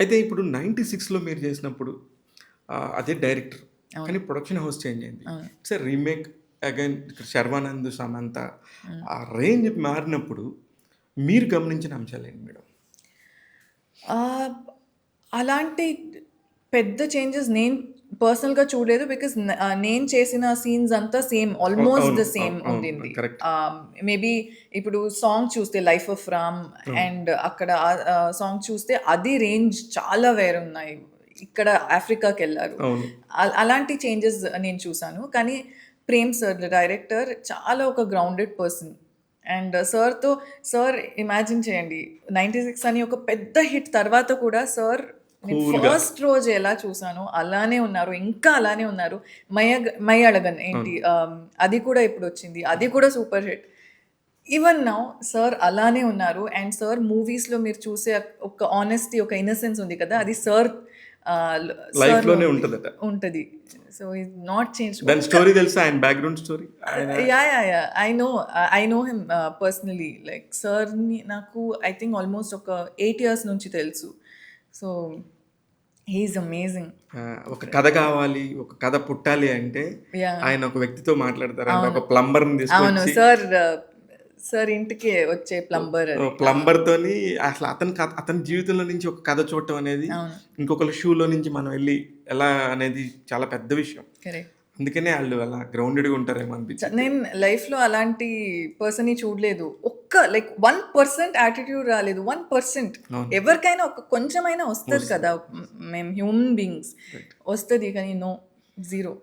అయితే ఇప్పుడు 96లో మీరు చేసినప్పుడు అదే డైరెక్టర్. అవును. కానీ ప్రొడక్షన్ హౌస్ చేంజ్ అయింది. అవును. ఇట్స్ ఎ రీమేక్ అగైన్ ఇక్కడ 'శర్వానంద్', 'సమంత' హ్మ్. ఆ రేంజ్ మారినప్పుడు మీరు గమనించిన అంశాలేంటి మేడం? ఆహ్, అలాంటి పెద్ద చేంజెస్ నేను పర్సనల్‌గా చూడలేదు. బికాజ్ నేను చేసిన సీన్స్ అంతా సేమ్ ఆల్‌మోస్ట్ అవును. ద సేమ్ అవును. ఉండింది. కరెక్ట్. మేబీ ఇప్పుడు సాంగ్ చూస్తే 'లైఫ్ ఆఫ్ రామ్' అవును. అండ్ అక్కడ సాంగ్ చూస్తే అది రేంజ్ చాలా వేరున్నాయి. ఇక్కడ ఆఫ్రికాకెళ్లారు. అవును. అలాంటి చేంజెస్ నేను చూసాను. కానీ ప్రేమ్ సార్ డైరెక్టర్ చాలా ఒక grounded person. And sir imagine చేయండి 96 అని ఒక పెద్ద హిట్ తర్వాత కూడా సార్ నేను కూల్‌గా. ఫస్ట్ రోజు ఎలా చూసానో అలానే ఉన్నారు. ఇంకా అలానే ఉన్నారు. 'మై అళగన్' ఏంటి అవును. అది కూడా ఇప్పుడొచ్చింది. అది కూడా super hit. Even now sir అలానే ఉన్నారు. అండ్ సార్ మూవీస్‌లో మీరు చూసే ఒక ఆనెస్టీ, ఒక ఇన్నోసెన్స్ ఉంది కదా! అది సార్ సార్‌లో లైఫ్‌లోనే ఉంది. ఉంటదట. ఉంటది. So, is not changed. దాని స్టోరీ తెలుసా? ఆయన బ్యాక్‌గ్రౌండ్ స్టోరీ? ఆయన yeah! I know him personally. Like సార్‌ని నాకు ఐ థింక్ ఆల్‌మోస్ట్ ఒక 8 ఇయర్స్ నుంచి తెలుసు. So, he is amazing. ఒక కథ కావాలి, ఒక కథ పుట్టాలి అంటే యాహ్! ఆయన ఒక వ్యక్తితో మాట్లాడతారంట. అవును. ఒక ప్లంబర్‌ని అవును. తీసుకొచ్చి సార్ ఇంటికే వచ్చే ప్లంబర్ అది. ప్లంబర్‌తోని అసలు అతని జీవితంలో నుంచి ఒక కథ చూడటం అనేది అవును. ఇంకొకళ్ళ షూలో నుంచి మనం ఎళ్లి ఎలా అనేది చాలా పెద్ద విషయం. కరెక్ట్. అందుకనే ఆళ్ళు అలా గ్రౌండెడ్‌గా ఉంటారేమో అనిపించిద్ది. నేను లైఫ్‌లో అలాంటి పర్సన్‌ని చూడలేదు. లైక్ 1% యాటిట్యూడ్ రాలేదు. 1% అవును. ఎవరికైనా ఒక కొంచెమైనా వస్తది వస్తది. కదా! మేము హ్యూమన్ బీయింగ్స్ రైట్. వస్తది. కానీ నో. జీరో.